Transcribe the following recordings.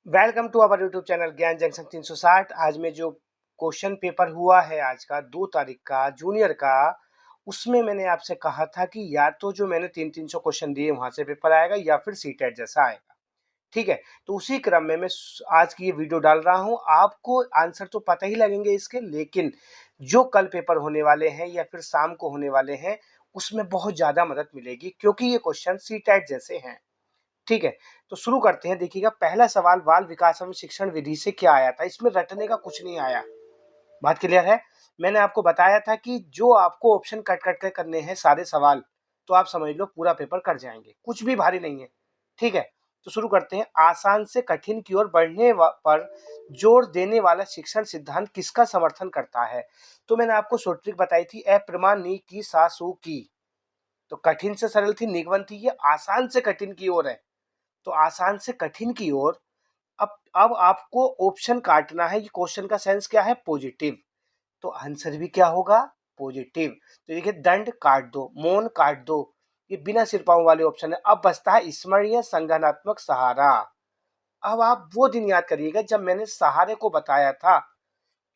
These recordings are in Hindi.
Welcome to our YouTube channel Gyan Junction 360। आज में जो क्वेश्चन पेपर हुआ है आज का 2 तारीख का जूनियर का, उसमें मैंने आपसे कहा था कि या तो जो मैंने 300 क्वेश्चन दिए वहां से पेपर आएगा या फिर सीटेट जैसा आएगा। ठीक है, तो उसी क्रम में मैं आज की ये वीडियो डाल रहा हूं। आपको आंसर तो पता ही लगेंगे इसके, लेकिन जो कल पेपर होने वाले हैं या फिर शाम को होने वाले हैं उसमें बहुत ज्यादा मदद मिलेगी, क्योंकि ये क्वेश्चन सीटेट जैसे हैं। ठीक है, तो शुरू करते हैं। देखिएगा, पहला सवाल बाल विकास एवं शिक्षण विधि से क्या आया था। इसमें रटने का कुछ नहीं आया। बात क्लियर है। मैंने आपको बताया था कि जो आपको ऑप्शन कट कट के करने हैं सारे सवाल, तो आप समझ लो पूरा पेपर कट जाएंगे, कुछ भी भारी नहीं है। ठीक है, तो शुरू करते हैं। आसान से कठिन की ओर बढ़ने पर जोर देने वाला शिक्षण सिद्धांत किसका समर्थन करता है। तो मैंने आपको शॉर्ट ट्रिक बताई थी, अप्रमाण नी की सासू की। तो कठिन से सरल थी, निगमन थी, ये आसान से कठिन की ओर है। तो आसान से कठिन की ओर। अब आपको ऑप्शन काटना है। ये क्वेश्चन का सेंस क्या है? पॉजिटिव। तो आंसर भी क्या होगा? पॉजिटिव। तो देखिए, दंड काट दो, मौन काट दो, ये बिना सिर पांव वाले ऑप्शन है। अब बचता है स्मरणीय संज्ञानात्मक सहारा। अब आप वो दिन याद करिएगा जब मैंने सहारे को बताया था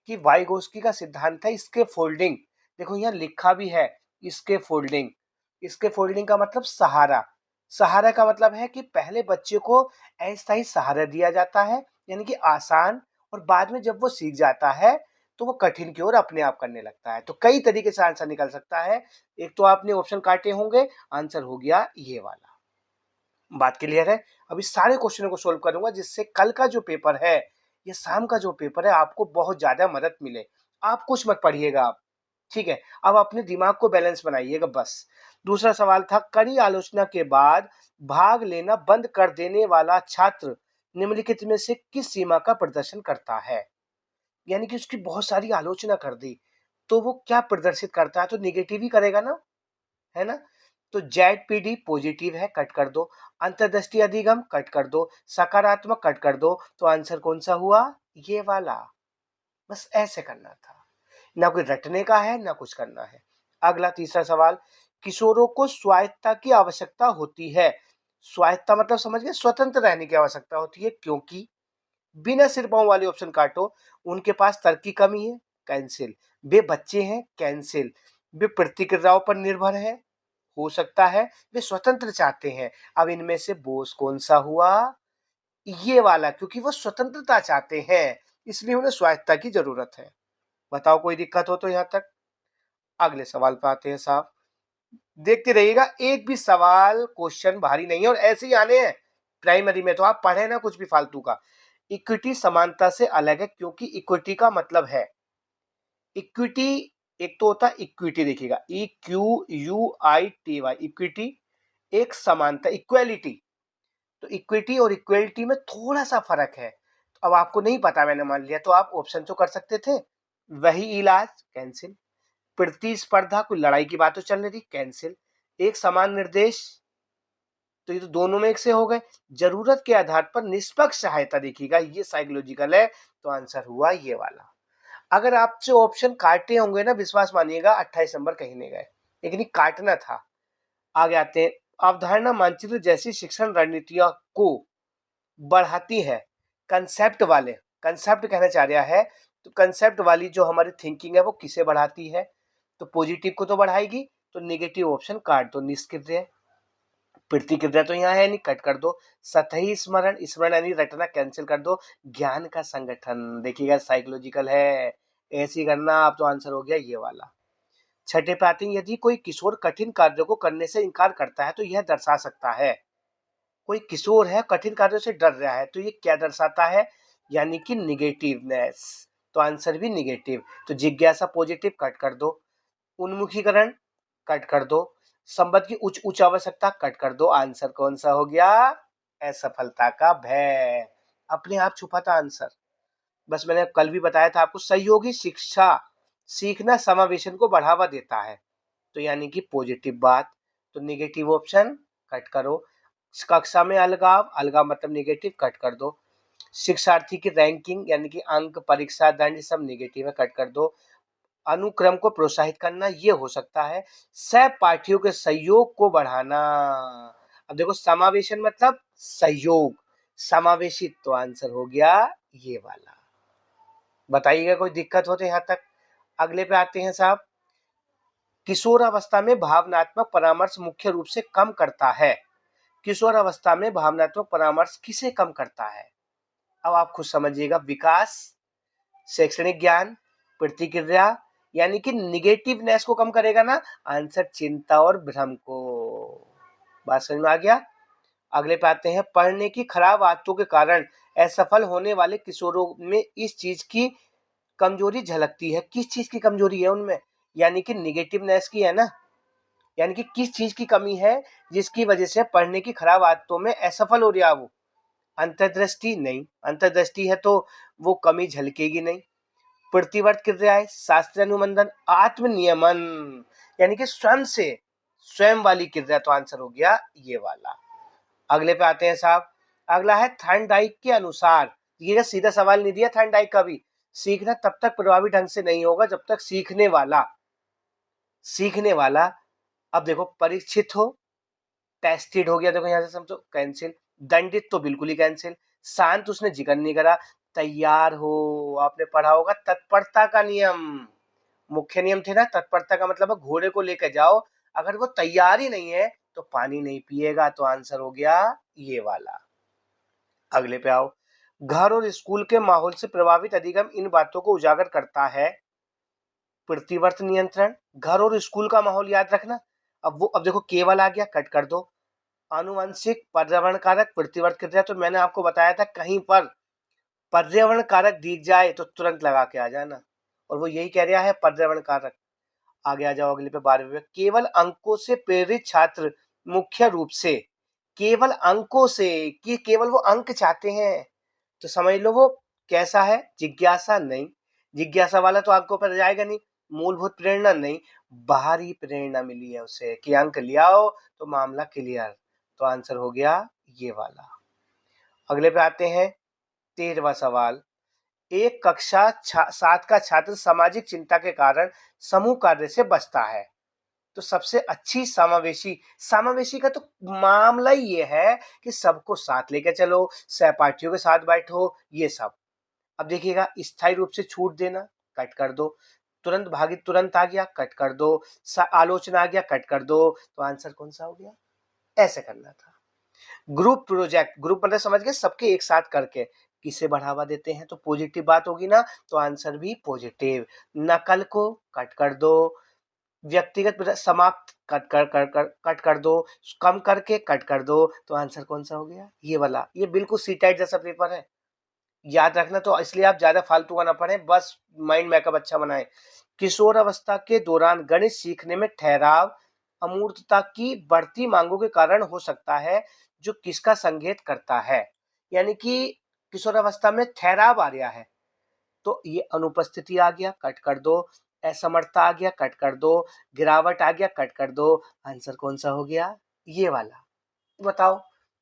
कि वाइगोस्की का सिद्धांत है इसके फोल्डिंग। देखो यहाँ लिखा भी है, इसके फोल्डिंग। इसके फोल्डिंग का मतलब सहारा। सहारा का मतलब है कि पहले बच्चे को अस्थायी सहारा दिया जाता है, यानी कि आसान, और बाद में जब वो सीख जाता है तो वो कठिन की ओर अपने आप करने लगता है। तो कई तरीके से आंसर निकल सकता है। एक तो आपने ऑप्शन काटे होंगे, आंसर हो गया ये वाला। बात क्लियर है। अभी सारे क्वेश्चनों को सोल्व करूंगा, जिससे कल का जो पेपर है, ये शाम का जो पेपर है, आपको बहुत ज्यादा मदद मिले। आप कुछ मत पढ़िएगा आप। ठीक है, अब अपने दिमाग को बैलेंस बनाइएगा बस। दूसरा सवाल था, कड़ी आलोचना के बाद भाग लेना बंद कर देने वाला छात्र निम्नलिखित में से किस सीमा का प्रदर्शन करता है। यानी कि उसकी बहुत सारी आलोचना कर दी, तो वो क्या प्रदर्शित करता है? तो निगेटिव ही करेगा ना, है ना। तो जेड पी डी पॉजिटिव है, कट कर दो। अंतर्दृष्टि अधिगम कट कर दो। सकारात्मक कट कर दो। तो आंसर कौन सा हुआ? ये वाला। बस ऐसे करना था, ना कोई रटने का है ना कुछ करना है। अगला तीसरा सवाल, किशोरों को स्वायत्तता की आवश्यकता होती है। स्वायत्तता मतलब समझ गए, स्वतंत्र रहने की आवश्यकता होती है, क्योंकि बिना सिर पांव वाले ऑप्शन काटो। उनके पास तर्क की कमी है, कैंसिल। वे बच्चे हैं, कैंसिल। वे प्रतिक्रियाओं पर निर्भर है, हो सकता है। वे स्वतंत्र चाहते हैं। अब इनमें से बोस कौन सा हुआ? ये वाला, क्योंकि वो स्वतंत्रता चाहते हैं, इसलिए उन्हें स्वायत्तता की जरूरत है। बताओ कोई दिक्कत हो तो यहां तक। अगले सवाल पे आते हैं साहब। देखते रहिएगा, एक भी सवाल क्वेश्चन भारी नहीं है और ऐसे ही आने हैं। प्राइमरी में तो आप पढ़े ना कुछ भी फालतू का। इक्विटी समानता से अलग है, क्योंकि इक्विटी का मतलब है इक्विटी। एक तो होता है इक्विटी, देखिएगा, E Q U I T Y, equity. एक समानता, इक्वेलिटी। तो इक्विटी और इक्वेलिटी में थोड़ा सा फर्क है। तो अब आपको नहीं पता, मैंने मान लिया, तो आप ऑप्शन तो कर सकते थे। वही इलाज, कैंसिल। प्रतिस्पर्धा, कोई लड़ाई की बात तो चल रही थी, कैंसिल। एक समान निर्देश, तो ये तो दोनों में एक से हो गए। जरूरत के आधार पर निष्पक्ष सहायता, देखिएगा ये साइकोलॉजिकल है। तो आंसर हुआ ये वाला। अगर आपसे ऑप्शन काटे होंगे ना, विश्वास मानिएगा 28 नंबर कहीं नहीं गए, लेकिन ये काटना था। आगे आते हैं। अवधारणा मानचित्र जैसी शिक्षण रणनीतियों को बढ़ाती है। कंसेप्ट वाले, कंसेप्ट कहना चाह रहा है, तो कंसेप्ट वाली जो हमारी थिंकिंग है वो किसे बढ़ाती है? तो पॉजिटिव को तो बढ़ाएगी। तो नेगेटिव ऑप्शन काट दो, निष्क्रिय। प्रतिक्रिया तो यहाँ है नहीं, कट कर दो। सतही स्मरण, स्मरण यानी रटना, कैंसिल कर दो। ज्ञान का संगठन, देखिएगा साइकोलॉजिकल है, ऐसी करना आप। तो आंसर हो गया ये वाला। छठे पे आते हैं, यदि कोई किशोर कठिन कार्यों को करने से इनकार करता है तो यह दर्शा सकता है। कोई किशोर है, कठिन कार्यों से डर रहा है, तो ये क्या दर्शाता है? यानी कि निगेटिवनेस। तो आंसर भी निगेटिव। तो जिज्ञासा पॉजिटिव, कट कर दो। उन्मुखीकरण, कट कर दो। संबंध की उच्च उच्च आवश्यकता, कट कर दो। आंसर कौन सा हो गया? असफलता का भय। अपने आप छुपा था आंसर। बस मैंने कल भी बताया था आपको, सहयोगी शिक्षा सीखना समावेशन को बढ़ावा देता है। तो यानी कि पॉजिटिव बात। तो निगेटिव ऑप्शन कट करो। कक्षा में अलगाव, अलगाव मतलब निगेटिव, कट कर दो। शिक्षार्थी की रैंकिंग यानी कि अंक, परीक्षा, दंड, सब निगेटिव है, कट कर दो। अनुक्रम को प्रोत्साहित करना, ये हो सकता है। सहपाठियों के सहयोग को बढ़ाना। अब देखो, समावेशन मतलब सहयोग, समावेशी, तो आंसर हो गया ये वाला। बताइएगा कोई दिक्कत हो तो यहाँ तक। अगले पे आते हैं साहब। किशोरावस्था में भावनात्मक परामर्श मुख्य रूप से कम करता है। किशोरावस्था में भावनात्मक परामर्श किसे कम करता है? अब आप खुद समझिएगा। विकास, शैक्षणिक ज्ञान, प्रतिक्रिया, यानी कि निगेटिवनेस को कम करेगा ना। आंसर चिंता और भ्रम को। बात समझ में आ गया। अगले पे आते हैं। पढ़ने की खराब आदतों के कारण असफल होने वाले किशोरों में इस चीज की कमजोरी झलकती है। किस चीज की कमजोरी है उनमें? यानी कि निगेटिवनेस की है ना। यानी कि किस चीज की कमी है जिसकी वजह से पढ़ने की खराब आदतों में असफल हो रहा वो? अंतर्दृष्टि नहीं, अंतर्दृष्टि है तो वो कमी झलकेगी नहीं। प्रतिवर्त क्रियाएं, शास्त्रीय अनुबंधन, आत्मनियमन, यानी कि स्वयं से, स्वयं वाली क्रिया, तो आंसर हो गया ये वाला। अगले पे आते हैं साहब। अगला है थॉर्नडाइक के अनुसार। ये सीधा सवाल नहीं दिया थॉर्नडाइक का भी। सीखना तब तक प्रभावी ढंग से नहीं होगा जब तक सीखने वाला, अब देखो, परीक्षित हो, टेस्टेड हो गया, देखो यहां से समझो, कैंसिल। दंडित तो बिल्कुल ही कैंसिल। शांत, उसने जिक्र नहीं करा। तैयार हो, आपने पढ़ा होगा तत्परता का नियम। मुख्य नियम थे ना, तत्परता का मतलब है घोड़े को लेकर जाओ, अगर वो तैयार ही नहीं है तो पानी नहीं पिएगा, तो आंसर हो गया ये वाला। अगले पे आओ। घर और स्कूल के माहौल से प्रभावित अधिगम इन बातों को उजागर करता है। प्रतिवर्त नियंत्रण, घर और स्कूल का माहौल याद रखना। अब देखो केवल आ गया, कट कर दो। आनुवंशिक, पर्यावरण कारक, प्रतिवर्त क्रिया, तो मैंने आपको बताया था कहीं पर पर्यावरण कारक दिख जाए तो तुरंत लगा के आ जाना, और वो यही कह रहा है पर्यावरण कारक। आगे आ जाओ अगले पे 12वें में। केवल अंकों से प्रेरित छात्र मुख्य रूप से, केवल अंकों से, कि केवल वो अंक चाहते हैं, तो समझ लो वो कैसा है? जिज्ञासा नहीं, जिज्ञासा वाला तो अंकों पर जाएगा नहीं। मूलभूत प्रेरणा नहीं, बाहरी प्रेरणा मिली है उसे कि अंक ले आओ तो मामला क्लियर, तो आंसर हो गया ये वाला। अगले पे आते हैं। 13वां सवाल। एक कक्षा 7 का छात्र सामाजिक चिंता के कारण समूह कार्य से बचता है। तो सबसे अच्छी समावेशी, समावेशी का तो मामला ही ये है कि सबको साथ लेके चलो, सहपाठियों के साथ बैठो, ये सब। अब देखिएगा, स्थायी रूप से छूट देना, कट कर दो। तुरंत भागित तुरंत आ गया, कट कर दो। आलोचना आ गया, कट कर दो, तो आंसर कौन सा हो गया? ऐसे करना था। ग्रुप प्रोजेक्ट, ग्रुप मतलब समझ गए, सबके एक साथ करके किसे बढ़ावा देते हैं, तो पॉजिटिव बात होगी ना, तो आंसर भी पॉजिटिव। नकल को कट कर दो। व्यक्तिगत समाप्त, कट कर दो। कम करके कट कर दो, तो आंसर कौन सा हो गया? ये वाला। ये बिल्कुल सी टाइट जैसा पेपर है, याद रखना, तो इसलिए आप ज्यादा फालतू का ना पढ़ें, बस माइंड मैकअप अच्छा बनाएं। किशोर अवस्था के दौरान गणित सीखने में ठहराव अमूर्तता की बढ़ती मांगों के कारण हो सकता है, जो किसका संकेत करता है? यानी कि किशोर अवस्था में ठहराव आ रहा है, तो ये अनुपस्थिति आ गया, कट कर दो। असमर्थता आ गया, कट कर दो। गिरावट आ गया, कट कर दो। आंसर कौन सा हो गया? ये वाला। बताओ,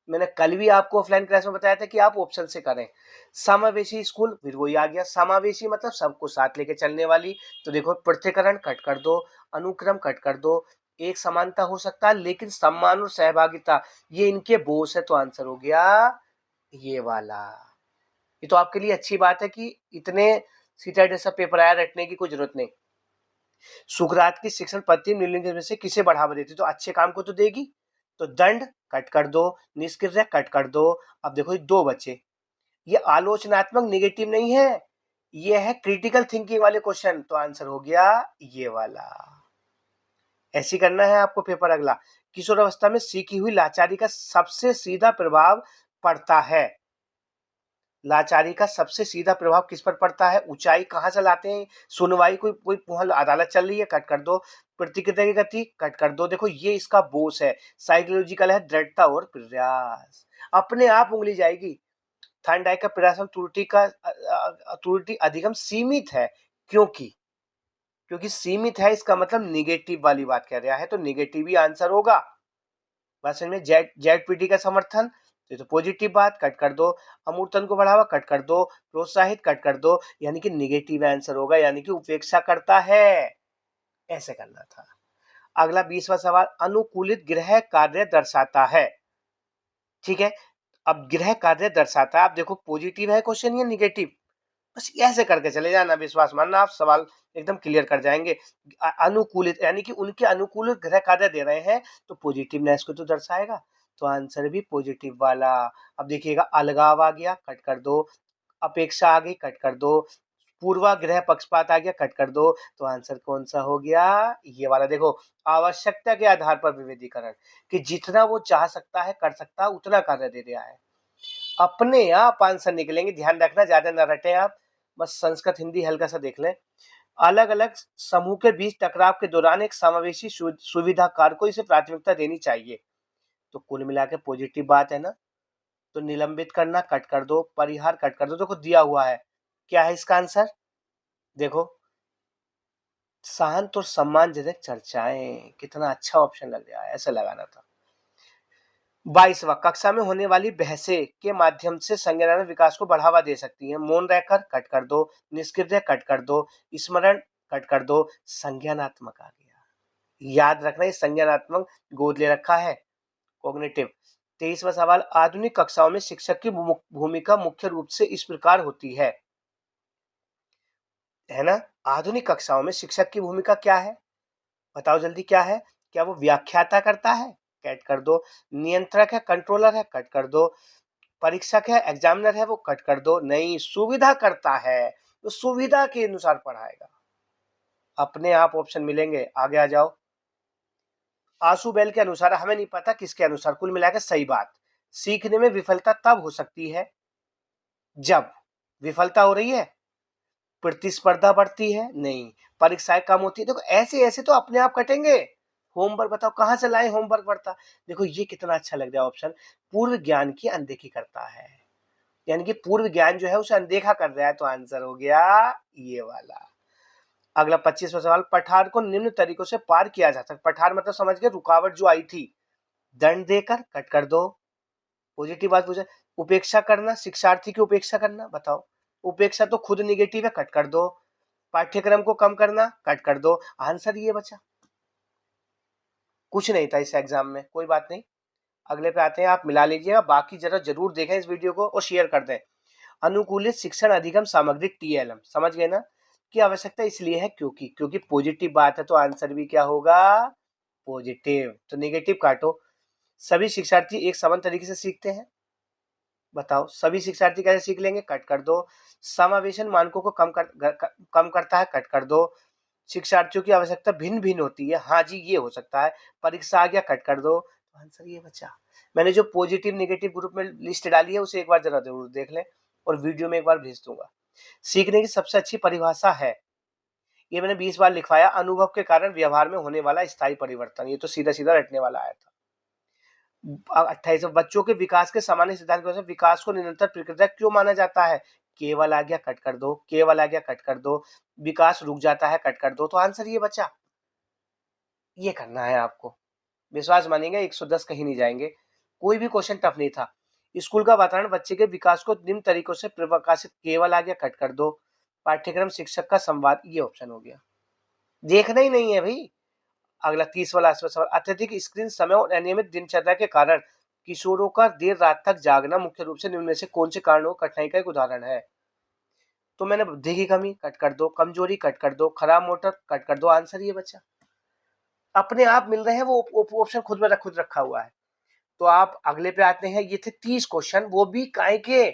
मैंने कल भी आपको ऑफलाइन क्लास में बताया था कि आप ऑप्शन से करें। समावेशी स्कूल, फिर वही आ गया। समावेशी मतलब सबको साथ लेके चलने वाली, तो देखो पृथक्करण, कट कर दो। अनुक्रम, कट कर दो। एक समानता हो सकता है, लेकिन सम्मान और सहभागिता ये इनके बोस है, तो आंसर हो गया ये वाला। ये तो आपके लिए अच्छी बात है कि इतने सीधा जैसा पेपर आया, रटने की कोई जरूरत नहीं। सुकरात की शिक्षण पद्धति निम्नलिखित में से किसे बढ़ावा देती? तो अच्छे काम को तो देगी, तो दंड, कट कर दो। निष्क्रिय, कट कर दो। अब देखो ये दो बचे। ये आलोचनात्मक निगेटिव नहीं है, ये है क्रिटिकल थिंकिंग वाले क्वेश्चन, तो आंसर हो गया ये वाला। ऐसी करना है आपको पेपर अगला। किशोर अवस्था में सीखी हुई लाचारी का सबसे सीधा प्रभाव पड़ता है। लाचारी का सबसे सीधा प्रभाव किस पर पड़ता है? ऊंचाई, कहां से लाते हैं? सुनवाई, कोई कोई वहां अदालत चल रही है, कट कर दो। प्रतिक्रिया की गति, कट कर दो। देखो ये इसका बोस है। साइकोलॉजिकल है, दृढ़ता और प्रयास, अपने आप उंगली जाएगी। थॉर्नडाइक का प्रयास में त्रुटि अधिगम सीमित है, क्योंकि क्योंकि सीमित है, इसका मतलब निगेटिव वाली बात कह रहा है, तो निगेटिव ही आंसर होगा। बस इनमें जेड जेड पीटी का समर्थन, ये तो पॉजिटिव बात, कट कर दो। अमूर्तन को बढ़ावा, कट कर दो। प्रोत्साहित, कट कर दो, यानी कि निगेटिव आंसर होगा, यानी कि उपेक्षा करता है, ऐसे करना था। अगला 20वां सवाल। अनुकूलित गृह कार्य दर्शाता है, ठीक है। अब गृह कार्य दर्शाता है, आप देखो पॉजिटिव है क्वेश्चन या निगेटिव, बस ऐसे करके चले जाना, विश्वास मानना, आप सवाल एकदम क्लियर कर जाएंगे। अनुकूलित यानी कि उनके अनुकूल गृह कार्य दे रहे हैं तो पॉजिटिवनेस को तो दर्शाएगा, तो आंसर भी पॉजिटिव वाला। अब देखिएगा अलगाव आ गया, कट कर दो, अपेक्षा आ गई, कट कर दो, पूर्वाग्रह पक्षपात आ गया, कट कर दो, तो आंसर कौन सा हो गया, ये वाला। देखो आवश्यकता के आधार पर विभेदीकरण, कि जितना वो चाह सकता है कर सकता है उतना कार्य दे दिया है, अपने आप आंसर निकलेंगे। ध्यान रखना, ज्यादा न रटे आप, बस संस्कृत हिंदी हल्का सा देख लें। अलग अलग समूह के बीच टकराव के दौरान एक समावेशी सुविधा कार को इसे प्राथमिकता देनी चाहिए, तो कुल मिला के पॉजिटिव बात है ना। तो निलंबित करना, कट कर दो, परिहार, कट कर दो। देखो दिया हुआ है, क्या है इसका आंसर, देखो शांत और सम्मानजनक चर्चाएं, कितना अच्छा ऑप्शन लग रहा है, ऐसा लगाना था। 22वां, कक्षा में होने वाली बहसें के माध्यम से संज्ञानात्मक विकास को बढ़ावा दे सकती हैं। मौन रहकर, कट कर दो, निष्क्रिय, कट कर दो, स्मरण, कट कर दो, संज्ञानात्मक आ गया। याद रखना ये संज्ञानात्मक गोद ले रखा है, कॉग्निटिव। 23वां सवाल, आधुनिक कक्षाओं में शिक्षक की भूमिका मुख्य रूप से इस प्रकार होती है ना। आधुनिक कक्षाओं में शिक्षक की भूमिका क्या है, बताओ जल्दी क्या है। क्या वो व्याख्याता करता है, कट कर दो, नियंत्रक है, कंट्रोलर है, कट कर दो, परीक्षक है, एग्जामिनर है, वो कट कर दो, नहीं सुविधा करता है, तो सुविधा के अनुसार पढ़ाएगा। अपने आप ऑप्शन मिलेंगे, आगे आ जाओ। आंसू बैल के अनुसार, हमें नहीं पता किसके अनुसार, कुल मिलाकर सही बात। सीखने में विफलता तब हो सकती है जब विफलता हो रही है, प्रतिस्पर्धा बढ़ती है, नहीं, परीक्षाएं कम होती है। देखो ऐसे ऐसे तो अपने आप कटेंगे। होमवर्क बताओ कहां से लाए, होमवर्क बढ़ता। देखो ये कितना अच्छा लग रहा है ऑप्शन, पूर्व ज्ञान की अनदेखी करता है, यानी कि पूर्व ज्ञान जो है उसे अनदेखा कर रहा है, तो आंसर हो गया ये वाला। अगला 25वां सवाल, पठार को निम्न तरीकों से पार किया जा सकता। पठार मतलब समझ गए, रुकावट जो आई थी, दंड देकर, कट कर दो, पॉजिटिव बात पूछा। उपेक्षा करना, शिक्षार्थी की उपेक्षा करना, बताओ, उपेक्षा तो खुद निगेटिव है, कट कर दो। पाठ्यक्रम को कम करना, कट कर दो, आंसर ये बचा। कुछ नहीं था इस एग्जाम में, कोई बात नहीं, अगले पे आते हैं, आप मिला लीजिएगा। बाकी जरा जरूर देखें इस वीडियो को और शेयर कर दें। अनुकूलित शिक्षण अधिगम सामग्री टीएलएम, समझ गए ना, की आवश्यकता इसलिए है क्योंकि पॉजिटिव बात है, तो आंसर भी क्या होगा, पॉजिटिव। तो नेगेटिव काटो। सभी शिक्षार्थी एक समान तरीके से सीखते हैं, बताओ सभी शिक्षार्थी कैसे सीख लेंगे, कट कर दो। समावेशन मानकों को कम करता है, कट कर दो। शिक्षार्थियों की आवश्यकता भिन्न भिन्न होती है, हाँ जी ये हो सकता है। परीक्षा आ गया, कट कर दो, तो आंसर ये बचा। मैंने जो पॉजिटिव नेगेटिव ग्रुप में लिस्ट डाली है उसे एक बार जरा जरूर देख लें, और वीडियो में एक बार भेज दूंगा। सीखने की सबसे अच्छी परिभाषा है, ये मैंने 20 बार लिखवाया, अनुभव के कारण व्यवहार में होने वाला स्थायी परिवर्तन। ये तो सीधा सीधा रटने वाला आया था। 28, बच्चों के विकास के सामान्य सिद्धांत के अनुसार विकास को निरंतर प्रक्रिया क्यों माना जाता है, केवल आ गया, कट कर दो, केवल आ गया, कट कर दो, विकास रुक जाता है, कट कर दो, तो आंसर ये बचा। ये करना है आपको, विश्वास मानेंगे 110 कहीं नहीं जाएंगे। कोई भी क्वेश्चन टफ नहीं था। स्कूल का वातावरण बच्चे के विकास को निम्न तरीकों से प्रकाशित, केवल आ गया, कट कर दो। पाठ्यक्रम शिक्षक का संवाद, ये ऑप्शन हो गया, देखना ही नहीं है भाई। अगला 30 वाला सवाल, अत्यधिक स्क्रीन समय और अनियमित दिनचर्या के कारण किशोरों का देर रात तक जागना मुख्य रूप से निम्न में से कौन से कारणों कठिनाई का एक उदाहरण है। तो मैंने बुद्धि की कमी, कट कर दो, कमजोरी, कट कर दो, खराब मोटर, कट कर दो, आंसर ये बचा। अपने आप मिल रहे हैं, वो ऑप्शन खुद में खुद रखा हुआ है। तो आप अगले पे आते हैं, ये थे 30 क्वेश्चन, वो भी काय के,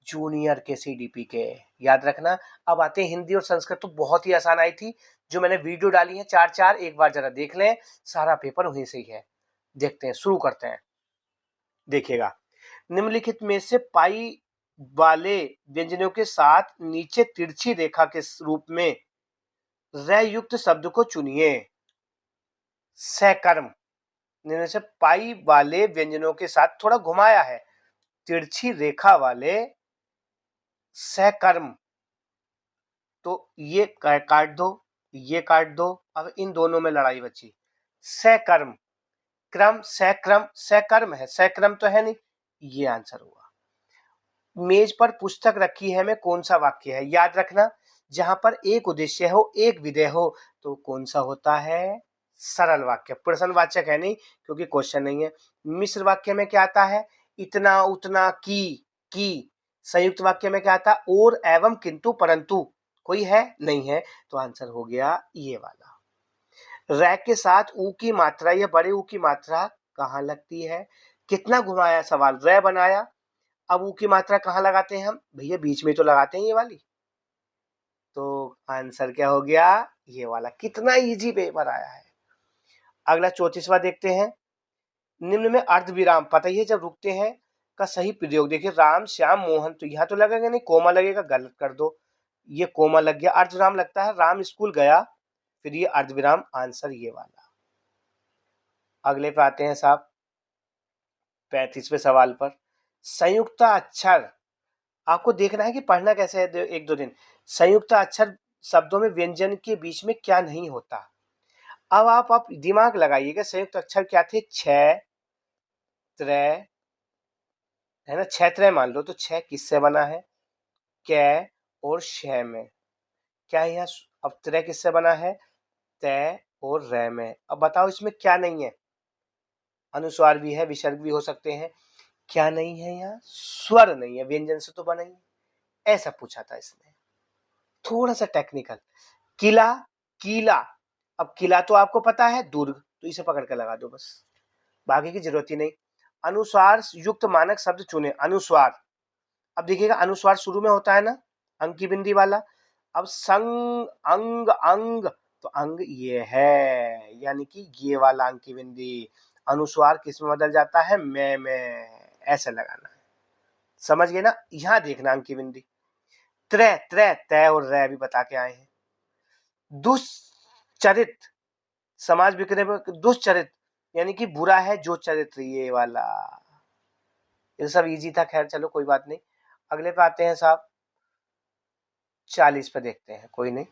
जूनियर के सीडीपी के, याद रखना। अब आते हैं हिंदी और संस्कृत, तो बहुत ही आसान आई थी, जो मैंने वीडियो डाली है 4 एक बार जरा देख लें, सारा पेपर वहीं से ही है। देखते हैं, शुरू करते हैं। देखिएगा, निम्नलिखित में से पाई वाले व्यंजनों के साथ नीचे तिरछी रेखा के रूप में र युक्त शब्द को चुनिए। सकर्म, निम्न से पाई वाले व्यंजनों के साथ थोड़ा घुमाया है, तिरछी रेखा वाले सकर्म, तो ये काट दो, ये काट दो। अब इन दोनों में लड़ाई बची। सकर्म, क्रम, सक्रम, सकर्म है, सक्रम तो है नहीं, ये आंसर हुआ। मेज पर पुस्तक रखी है में कौन सा वाक्य है, याद रखना, जहां पर एक उद्देश्य हो एक विधेय हो, तो कौन सा होता है, सरल वाक्य। प्रश्नवाचक है नहीं, क्योंकि क्वेश्चन नहीं है। मिश्र वाक्य में क्या आता है, इतना, उतना, की। संयुक्त वाक्य में क्या आता? और, एवं, किंतु, परंतु। कोई है? नहीं है, तो आंसर हो गया ये वाला। रै के साथ ऊ की मात्रा या बड़े ऊ की मात्रा कहाँ लगती है? कितना घुमाया सवाल, रै बनाया, अब ऊ की मात्रा कहाँ लगाते हैं हम? भैया बीच में तो लगाते हैं ये वाली। तो आंसर क्या हो गया? ये वाला। कितना इजी पेपर आया है। अगला 34वां देखते हैं। निम्न में अर्धविराम, पता ही है जब रुकते हैं का सही प्रयोग। देखिए राम, श्याम, मोहन, तो यहाँ तो लगेगा नहीं, कोमा लगेगा, गलत कर दो। ये कोमा लग गया, अर्धविराम लगता है, राम स्कूल गया, फिर ये अर्धविराम, आंसर ये वाला। अगले पे आते हैं साहब 35वें सवाल पर। संयुक्त अक्षर, आपको देखना है कि पढ़ना कैसे है, एक दो दिन। संयुक्त अक्षर शब्दों में व्यंजन के बीच में क्या नहीं होता? अब आप दिमाग लगाइएगा, संयुक्त अक्षर क्या थे? छ, त्रय, है ना, छ त्रय मान लो, तो छ किससे बना है? कै और श में। क्या यहाँ अब त्रय किससे बना है? तय और रै में। अब बताओ इसमें क्या नहीं है? अनुस्वार भी है, विसर्ग भी हो सकते हैं। क्या नहीं है यहाँ? स्वर नहीं है, व्यंजन से तो बना ही। ऐसा पूछा था इसने, थोड़ा सा टेक्निकल। किला, कीला, अब किला तो आपको पता है, दुर्ग, तो इसे पकड़ के लगा दो बस, बाकी की जरूरत ही नहीं। अनुस्वार युक्त मानक शब्द चुने, अनुस्वार। अब देखिएगा अनुस्वार शुरू में होता है ना, अंक की बिंदी वाला। अब संग, अंग, अंग, तो अंग ये है, यानी कि ये वाला अंक की बिंदी। अनुस्वार किस में बदल जाता है? में। ऐसे लगाना है, समझ गए ना? यहां देखना अंक की बिंदी। त्रय, त्रय, तय और रै भी बता के आए हैं। दुश्चरित, समाज बिकने पर दुश्चरित, यानी कि बुरा है जो चरित्र, ये वाला। ये सब इजी था, खैर चलो कोई बात नहीं। अगले पे आते हैं साहब 40 पे देखते हैं, कोई नहीं।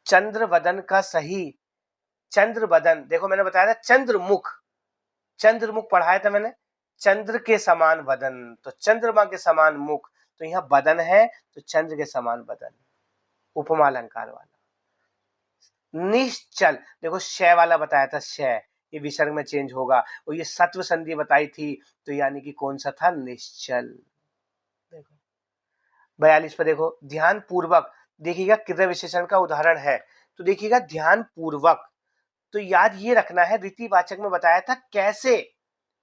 चंद्रवदन का सही, चंद्रवदन, देखो मैंने बताया था चंद्रमुख, चंद्रमुख पढ़ाया था मैंने। चंद्र के समान वदन, तो चंद्रमा के समान मुख, तो यहाँ बदन है, तो चंद्र के समान बदन, उपमा अलंकार वाला। निश्चल, देखो श वाला बताया था, श, ये विसर्ग में चेंज होगा, और ये सत्व संधि बताई थी, तो यानी कि कौन सा था? निश्चल। देखो 42 पे देखो, ध्यान पूर्वक, देखिएगा क्रिया विशेषण का उदाहरण है, तो देखिएगा ध्यान पूर्वक, तो याद ये रखना है, रीतिवाचक में बताया था कैसे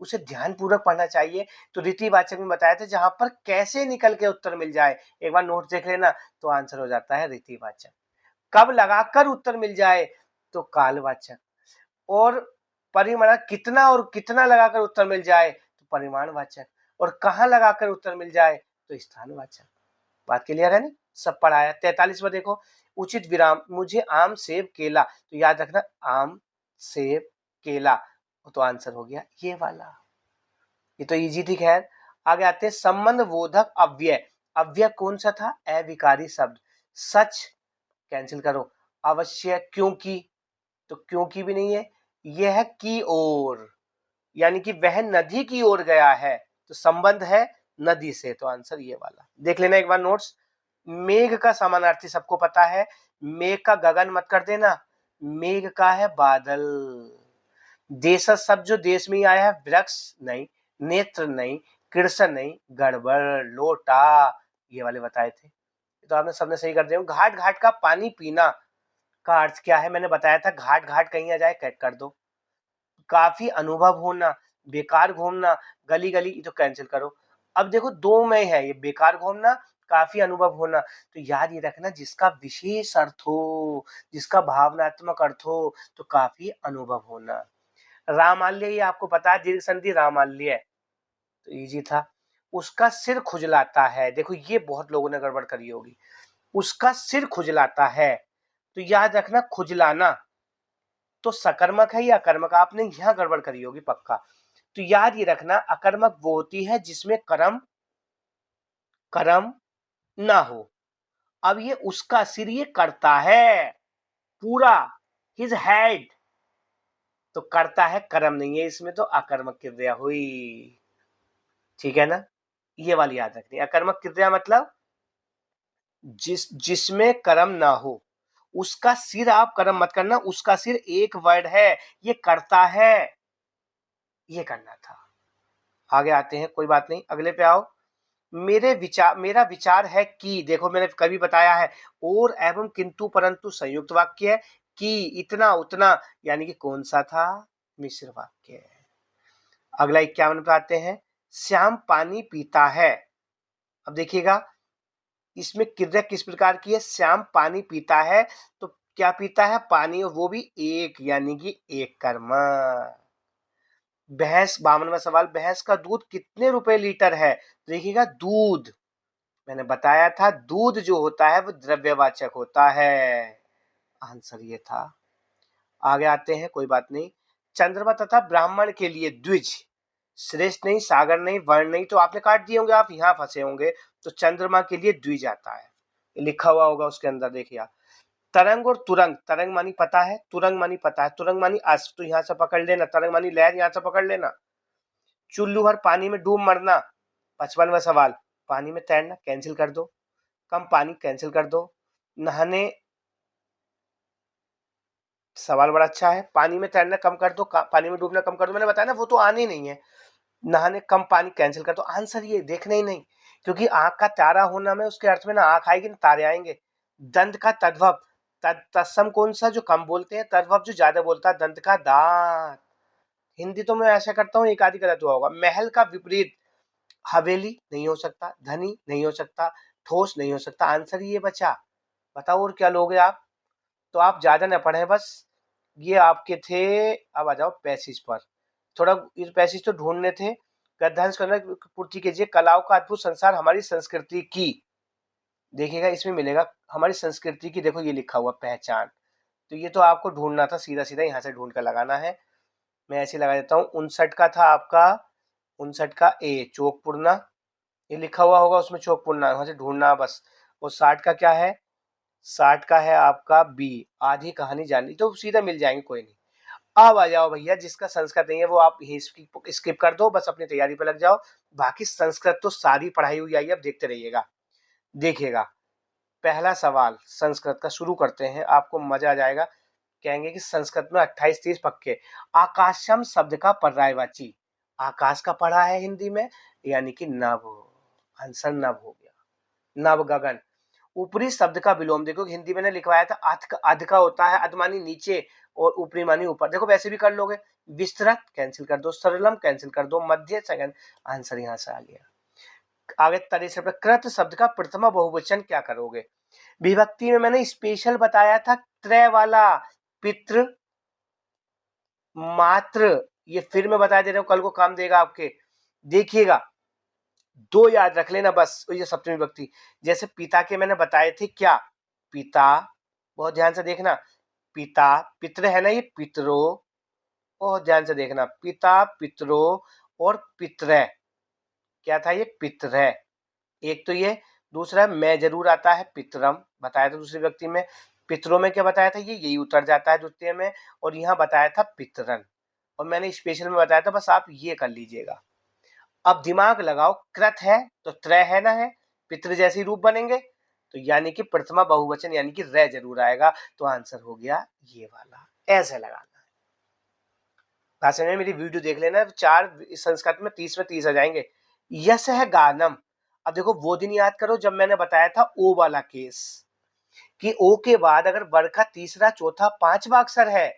उसे ध्यान पूर्वक पढ़ना चाहिए, तो रीतिवाचक में बताया था जहां पर कैसे निकल के उत्तर मिल जाए, एक बार नोट देख लेना, तो आंसर हो जाता है रीतिवाचक। कब लगाकर उत्तर मिल जाए, तो कालवाचक। और परिमाण, कितना और कितना लगाकर उत्तर मिल जाए, तो परिमाणवाचक। और कहाँ लगाकर उत्तर मिल जाए, तो स्थानवाचक। बात क्लियर है ना? सब पढ़ाया। 43 में देखो, उचित विराम, मुझे आम, सेब, केला, तो याद रखना आम, सेब, केला, तो आंसर हो गया ये वाला। ये तो इजी थी। खैर आगे आते हैं, संबंध बोधक अव्यय, अव्यय कौन सा था? अविकारी शब्द। सच कैंसिल करो, अवश्य, क्योंकि, तो क्योंकि भी नहीं है, यह है की ओर, यानी कि वह नदी की ओर गया है, तो संबंध है नदी से, तो आंसर ये वाला। देख लेना एक बार नोट्स। मेघ का समानार्थी सबको पता है, मेघ का गगन मत कर देना, मेघ का है बादल। देश शब्द जो देश में ही आया है, वृक्ष नहीं, नेत्र नहीं, कृष्ण नहीं, गड़बड़, लोटा, ये वाले बताए थे, तो आपने सबने सही कर दिया। घाट, घाट का पानी पीना का अर्थ क्या है? मैंने बताया था, घाट घाट कहीं आ जाए कट कर दो। काफी अनुभव होना, बेकार घूमना, गली गली, तो कैंसिल करो। अब देखो दो में है ये, बेकार घूमना, काफी अनुभव होना, तो याद ये रखना जिसका विशेष अर्थ हो, जिसका भावनात्मक अर्थ हो, तो काफी अनुभव होना। रामाल्य, ये आपको पता है, दीर्घ संधि रामाल्य, तो इजी था। उसका सिर खुजलाता है, देखो ये बहुत लोगों ने गड़बड़ करी होगी, उसका सिर खुजलाता है, तो याद रखना खुजलाना तो सकर्मक है या अकर्मक, आपने यहां गड़बड़ करी होगी पक्का। तो याद ये रखना अकर्मक वो होती है जिसमें कर्म, कर्म ना हो। अब ये उसका सिर ये करता है पूरा, हिज हेड, तो करता है, कर्म नहीं है इसमें, तो अकर्मक क्रिया हुई। ठीक है ना? ये वाली याद रखनी, अकर्मक क्रिया मतलब जिसमें कर्म ना हो। उसका सिर, आप कर्म मत करना, उसका सिर एक वर्ड है, ये करता है, ये करना था। आगे आते हैं, कोई बात नहीं, अगले पे आओ। मेरा विचार है कि, देखो मैंने कभी बताया है, और एवं किंतु परंतु संयुक्त वाक्य है, कि इतना उतना यानी कि कौन सा था, मिश्र वाक्य है। अगला 51 पे आते हैं, श्याम पानी पीता है। अब देखिएगा इसमें क्रिया किस प्रकार की है, श्याम पानी पीता है, तो क्या पीता है, पानी, और वो भी एक, यानी कि एक कर्म। भैंस, 52वां सवाल, भैंस का दूध कितने रुपए लीटर है, देखिएगा दूध, मैंने बताया था दूध जो होता है वो द्रव्यवाचक होता है, आंसर ये था। आगे आते हैं, कोई बात नहीं। चंद्रमा तथा ब्राह्मण के लिए द्विज, श्रेष्ठ नहीं, सागर नहीं, वर्ण नहीं, तो आपने काट दिए होंगे, आप यहाँ फंसे होंगे, तो चंद्रमा के लिए द्विज आता है, लिखा हुआ होगा उसके अंदर, देखिए आप। तरंग और तुरंग, तरंग मानी पता है, तुरंग मानी पता है, तुरंग मानी अश्व, तो यहाँ से पकड़ लेना, तरंग मानी लहर, यहाँ से पकड़ लेना। चुल्लू भर पानी में डूब मरना, 55वां सवाल, पानी में तैरना, कैंसिल कर दो। कम पानी, कैंसिल कर दो। नहाने, सवाल बड़ा अच्छा है, पानी में तैरना कम कर दो, पानी में डूबना कम कर दो, मैंने बताया ना वो तो आने नहीं है। नहाने, कम पानी, कैंसिल कर दो, आंसर ये देखना ही नहीं, क्योंकि आंख का तारा होना में उसके अर्थ में ना आंख आएगी ना तारे आएंगे। दंत का तद्भव, तत्सम कौन सा जो कम बोलते हैं, तद्भव जो ज्यादा बोलता है, दंत का दांत। हिंदी तो मैं ऐसा करता हूँ, एक आदि गलत हुआ होगा। महल का विपरीत, हवेली नहीं हो सकता, धनी नहीं हो सकता, ठोस नहीं हो सकता, आंसर ये बचा। बताओ और क्या लोगे आप, तो आप ज्यादा न पढ़े बस, ये आपके थे। अब आ जाओ पैसेज पर, थोड़ा इस पैसेज तो ढूंढने थे। गद्यांश करना पूर्ति कीजिए, कलाओं का अद्भुत संसार हमारी संस्कृति की, देखिएगा इसमें मिलेगा हमारी संस्कृति की, देखो ये लिखा हुआ पहचान, तो ये तो आपको ढूंढना था, सीधा सीधा यहाँ से ढूंढ कर लगाना है। मैं ऐसे लगा देता हूँ, 59 का था आपका, 59 का ए चौकपुरना, ये लिखा हुआ होगा उसमें चौकपुरना, वहां से ढूंढना बस। और 60 का क्या है, 60 का है आपका बी, आधी कहानी जाननी, तो सीधा मिल जाएंगे, कोई नहीं। अब आ जाओ भैया, जिसका संस्कृत नहीं है वो आप स्किप कर दो, बस अपनी तैयारी पे लग जाओ। बाकी संस्कृत तो सारी पढ़ाई हुई आई है, अब देखते रहिएगा। देखिएगा पहला सवाल संस्कृत का शुरू करते हैं, आपको मजा आ जाएगा। कहेंगे कि संस्कृत में 28 30 पक्के। आकाशम शब्द का पर्यायवाची, आकाश का पढ़ा है हिंदी में, यानी कि नभ, आंसर नभ हो गया, नभ गगन। ऊपरी शब्द का विलोम, देखो हिंदी मैंने लिखवाया था अध, अध का होता है, अध मानी नीचे और ऊपरी मानी ऊपर, देखो वैसे भी कर लोगे। विस्तृत कैंसिल कर दो, सरलम कैंसिल कर दो, मध्य सेकंड, आंसर यहां से आ गया। आगे 63 कृत शब्द का प्रथमा बहुवचन क्या करोगे, विभक्ति में मैंने स्पेशल बताया था त्रय वाला, पितृ, मात्र, ये फिर मैं बता दे रहा हूं, कल को काम देगा आपके। देखिएगा दो याद रख लेना बस, ये सप्तमी विभक्ति, जैसे पिता के मैंने बताए थे क्या, पिता, बहुत ध्यान से देखना, पिता, पितृ है ना ये, पितरो, बहुत ध्यान से देखना, पिता, पितरो, और पितृ, क्या था ये, पितृ, एक तो ये, दूसरा मैं जरूर आता है, पितरम बताया था दूसरी व्यक्ति में, पितरों में क्या बताया था, ये यही उतर जाता है द्वितीय में, और यहाँ बताया था पितरन, और मैंने स्पेशल में बताया था, बस आप ये कर लीजिएगा। अब दिमाग लगाओ, कृत है तो त्रय है ना है, पितृ जैसे रूप बनेंगे, तो यानी कि प्रथमा बहुवचन यानी कि रे जरूर आएगा, तो आंसर हो गया ये वाला, ऐसे लगाना है। भाषा में मेरी वीडियो देख लेना, 4 संस्कृत में 30 आ जाएंगे। यश है गानम, अब देखो वो दिन याद करो जब मैंने बताया था ओ वाला केस, कि ओ के बाद अगर वर्ग का तीसरा चौथा पांचवा अक्षर है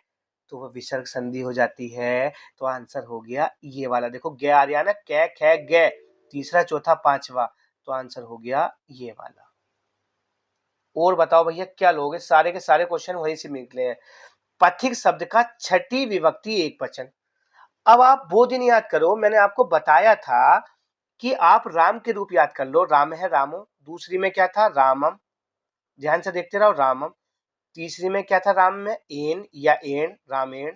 तो वह विसर्ग संधि हो जाती है, तो आंसर हो गया ये वाला, देखो गे आ रहा ना, कै खे गे, तीसरा चौथा पांचवा, तो आंसर हो गया ये वाला। और बताओ भैया क्या लोगे, सारे के सारे क्वेश्चन वहीं से निकले हैं। पथिक शब्द का छठी विभक्ति एक वचन, अब आप वो दिन याद करो, मैंने आपको बताया था कि आप राम के रूप याद कर लो, राम है रामो, दूसरी में क्या था, रामम, ध्यान से देखते रहो, रामम, तीसरी में क्या था, राम में एन या एन, रामेण,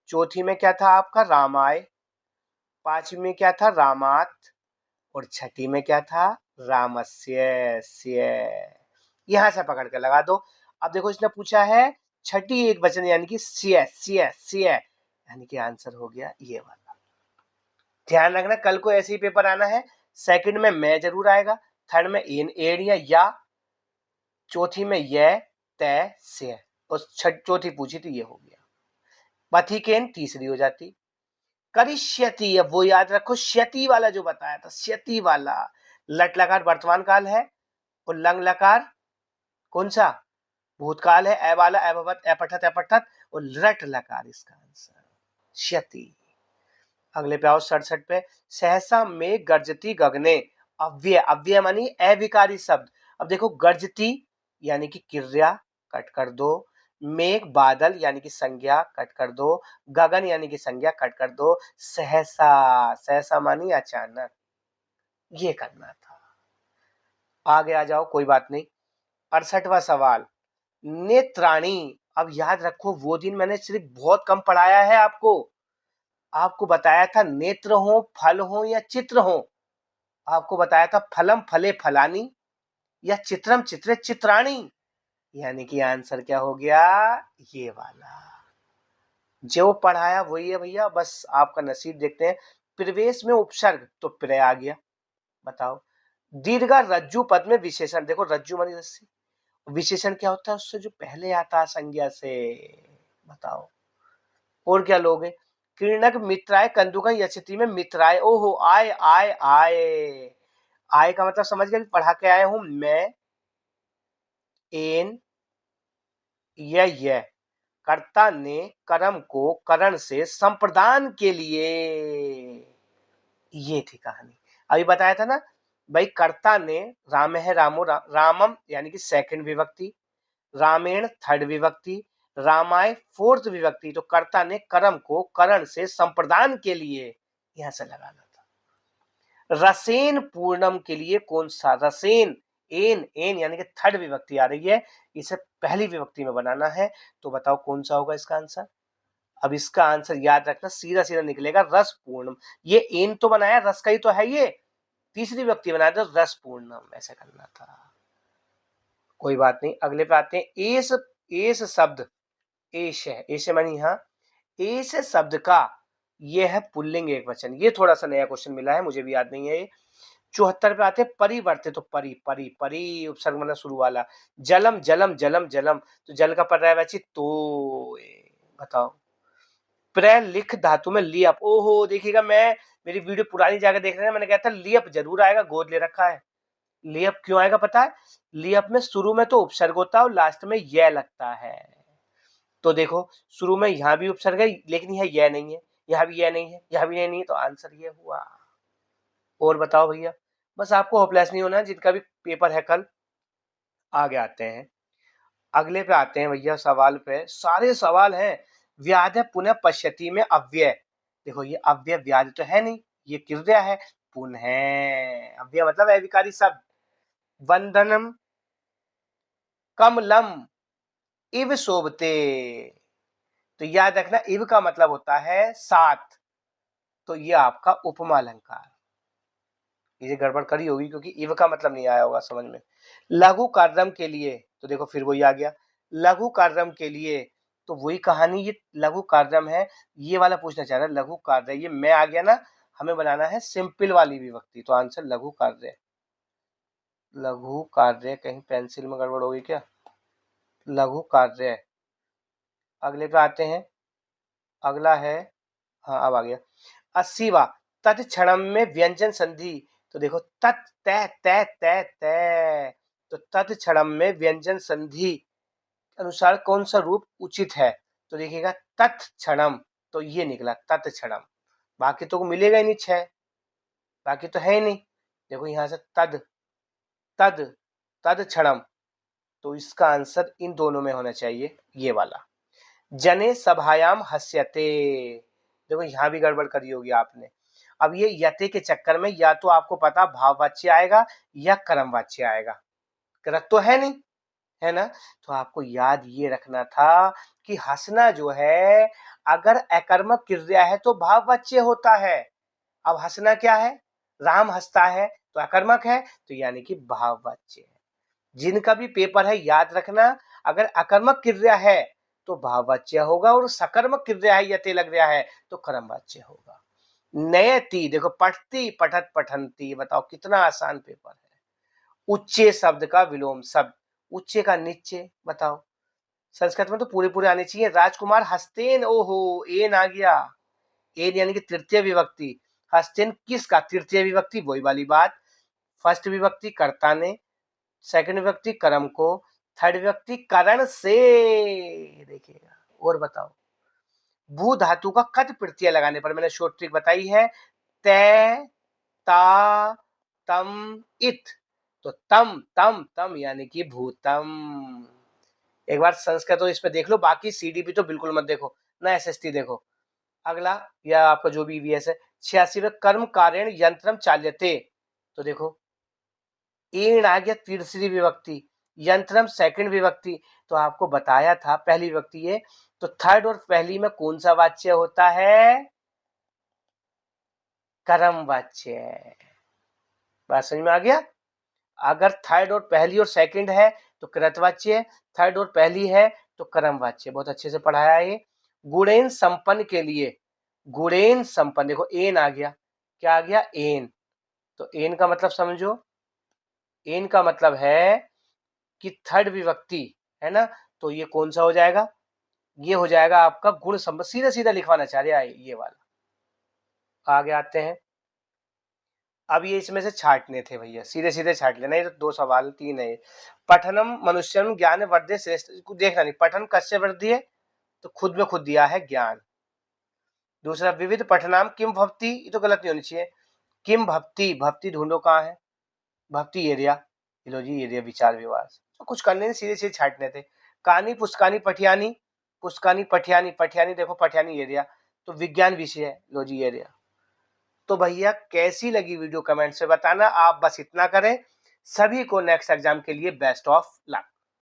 चौथी में क्या था आपका, रामाय, पांचवी में क्या था, रामात, और छठी में क्या था, रामस्य स्य, यहां से पकड़ के लगा दो। अब देखो इसने पूछा है छठी एक वचन यानी कि स्य स्य स्य, यानी कि आंसर हो गया ये वाला। ध्यान रखना कल को ऐसे ही पेपर आना है, सेकंड में मैं जरूर आएगा, थर्ड में इन एड़ या, चौथी में ये तय से, और चौथी पूछी तो ये हो गया। पथिकेन तीसरी हो जाती, करिष्यति, अब वो याद रखो श्यति वाला जो बताया था, श्यति वाला। लट लकार वर्तमान काल है और लंग लकार कौन सा भूतकाल है, ए वाला अभवत अपठत अपठत, और लट लकार इसका आंसर श्यति। अगले पे आओ 67 पे, सहसा में गर्जती गगने, अव्यय, अव्यय मानी अविकारी शब्द। अब देखो गर्जती यानी कि क्रिया, कट कर दो, मेघ बादल यानी कि संज्ञा, कट कर दो, गगन यानी कि संज्ञा, कट कर दो, सहसा, सहसा मानी अचानक, ये करना था। आगे आ जाओ, कोई बात नहीं। 68वां सवाल, नेत्राणी। अब याद रखो वो दिन मैंने सिर्फ बहुत कम पढ़ाया है आपको। आपको बताया था नेत्र हो, फल हो या चित्र हो। आपको बताया था फलम फले फलानी या चित्रम चित्रे चित्राणी, यानी कि आंसर क्या हो गया, ये वाला। जो पढ़ाया वही है भैया, बस आपका नसीब देखते हैं। प्रवेश में उपसर्ग तो प्रय आ गया, बताओ। दीर्घा रज्जु पद में विशेषण, देखो रज्जु मानी रस्सी, विशेषण क्या होता है उससे जो पहले आता है संज्ञा से, बताओ। और क्या लोगे, किरणक मित्राय कंदुका यशति में मित्राय, ओहो आय आय आय, आय का मतलब समझ गए, पढ़ा के आया हूं मैं, एन यह कर्ता ने कर्म को करण से संप्रदान के लिए, ये थी कहानी। अभी बताया था ना भाई, कर्ता ने, राम है रामो रामम यानी कि सेकंड विभक्ति, रामेण थर्ड विभक्ति, रामाय फोर्थ विभक्ति, तो कर्ता ने कर्म को करण से संप्रदान के लिए, यहां से लगाना था। रसेन पूर्णम के लिए कौन सा, रसेन, एन एन यानी कि थर्ड विभक्ति आ रही है, इसे पहली विभक्ति में बनाना है, तो बताओ कौन सा होगा इसका आंसर। अब इसका आंसर याद रखना, सीधा सीधा निकलेगा, रस पूर्णम। ये एन तो बनाया, रस का ही तो है, ये तीसरी व्यक्ति बनाया तो रस पूर्णम, ऐसा करना था। कोई बात नहीं, अगले पे आते हैं। एस, एस शब्द, एश है, एश मानी यहाँ, एस शब्द का ये है पुल्लिंग एक वचन, ये थोड़ा सा नया क्वेश्चन मिला है, मुझे भी याद नहीं है ये। 74 पे आते हैं परिवर्तित, तो परी परी परी उपसर्ग मतलब शुरू वाला, जलम जलम जलम जलम, तो जल का पर्यायवाची तो, बताओ। प्र लिख धातु में लियप, ओहो देखिएगा, मैं मेरी वीडियो पुरानी जाकर देख रहे हैं, मैंने कहा था लियप जरूर आएगा, गोद ले रखा है। लियप क्यों आएगा पता है, लियप में शुरू में तो उपसर्ग होता है और लास्ट में यह लगता है, तो देखो शुरू में यहाँ भी उपसर्ग है लेकिन यह यह नहीं है, यहाँ भी यह नहीं है, यहाँ भी यह नहीं है, तो आंसर ये हुआ। और बताओ भैया, बस आपको होपलेस नहीं होना है, जिनका भी पेपर है कल। आगे आते हैं, अगले पे आते हैं भैया, सवाल पे सारे सवाल हैं। व्याध पुनः पश्यति में अव्यय, देखो ये अव्यय व्याध तो है नहीं, ये क्रिया है, पुनः अव्यय मतलब अविकारी शब्द। वंदनम कमलम इव शोभते, तो याद रखना इव का मतलब होता है साथ, तो ये आपका उपमा अलंकार, ये गड़बड़ करी होगी क्योंकि इव का मतलब नहीं आया होगा समझ में। लघु कार्यम के लिए, तो देखो फिर वही आ गया, लघु कार्यम के लिए, तो वही कहानी, ये लघु कार्यम है, ये वाला पूछना चाह रहा है लघु कार्य, ये मैं आ गया ना, हमें बनाना है सिंपल वाली विभक्ति, तो आंसर लघु कार्य, लघु कार्य, कहीं पेंसिल में गड़बड़ होगी क्या, लघु कार्य। अगले पे आते हैं, अगला है, हाँ अब आ गया 80वां, तत्क्षणम में व्यंजन संधि, तो देखो तत् तै तै तै तै, तो तत्क्षणम में व्यंजन संधि अनुसार कौन सा रूप उचित है, तो देखिएगा तत्क्षणम, तो ये निकला तत्क्षणम, बाकी तो मिलेगा ही नहीं, छह बाकी तो है ही नहीं। देखो यहाँ से तद, तद, तत्क्षणम, तो इसका आंसर इन दोनों में होना चाहिए, ये वाला। जने सभायाम हस्यते, देखो यहाँ भी गड़बड़ करी होगी आपने। अब ये यते के चक्कर में या तो आपको पता भाववाच्य आएगा या कर्मवाच्य आएगा, गलत तो है नहीं, है ना, तो आपको याद ये रखना था कि हंसना जो है अगर अकर्मक क्रिया है तो भाववाच्य होता है। अब हंसना क्या है, राम हंसता है तो अकर्मक है, तो यानी कि भाववाच्य है। जिनका भी पेपर है याद रखना, अगर अकर्मक क्रिया है तो भाववाच्य होगा और सकर्मक क्रिया है यते लग रहा है तो कर्मवाच्य होगा। नयति, देखो पठती पठत पठंती, बताओ कितना आसान पेपर है। उच्चे शब्द का विलोम शब्द, उच्चे का नीचे, बताओ। संस्कृत में तो पूरे पूरे आने चाहिए। राजकुमार हस्तेन, ओहो एन आ गया, एन यानी कि तृतीय विभक्ति, हस्तिन किसका, तृतीय विभक्ति, वही वाली बात। फर्स्ट विभक्ति कर्ता ने, सेकंड विभक्ति कर्म को, थर्ड विभक्ति करण से। देखिएगा और बताओ, भू धातु का कट प्रत्यय लगाने पर, मैंने शॉर्ट ट्रिक बताई है, तय, ता, तम, इत। तो तम तम तम यानी कि भूतम। एक बार संस्कृत तो इस पे देख लो, बाकी सीडीपी तो बिल्कुल मत देखो, ना एसएसटी देखो। अगला या आपका जो भी ईवीएस है, 86वें कर्म कारेण यंत्रम चाल्यते। तो देखो एण आ गया तीसरी विभक्ति, यंत्रम सेकंड विभक्ति। तो आपको बताया था पहली विभक्ति है, तो थर्ड और पहली में कौन सा वाच्य होता है, कर्म वाच्य। बात समझ में आ गया। अगर थर्ड और पहली और सेकंड है तो कृतवाच्य, थर्ड और पहली है तो कर्मवाच्य। बहुत अच्छे से पढ़ाया है ये। गुणेन संपन्न के लिए, गुणेन संपन्न, देखो एन आ गया, क्या आ गया, एन। तो एन का मतलब समझो, एन का मतलब है कि थर्ड विभक्ति है ना, तो ये कौन सा हो जाएगा, ये हो जाएगा आपका गुण संपन्न। सीधा सीधा लिखवाना चाह रहे हैं ये वाला। आगे आते हैं, अब ये इसमें से छांटने थे भैया, सीधे सीधे छांट लेना। ये तो 2 सवाल 3 है। पठनम मनुष्यम ज्ञान वर्धे श्रेष्ठ, देखना नहीं, पठन कस्य वृद्धि है, तो खुद में खुद दिया है ज्ञान। दूसरा विविध पठनाम किम भक्ति, ये तो गलत नहीं होनी चाहिए, किम भक्ति, भक्ति ढूंढो कहाँ है, भक्ति एरिया, लो जी एरिया विचार विवास। तो कुछ करने नहीं, सीधे सीधे छांटने थे। कहानी पुस्कानी पठियानी, पुस्कानी पठियानी, पठियानी देखो पठियानी एरिया, तो विज्ञान विषय है, लो जी एरिया। तो भैया कैसी लगी वीडियो कमेंट से बताना। आप बस इतना करें। सभी को नेक्स्ट एग्जाम के लिए बेस्ट ऑफ लक।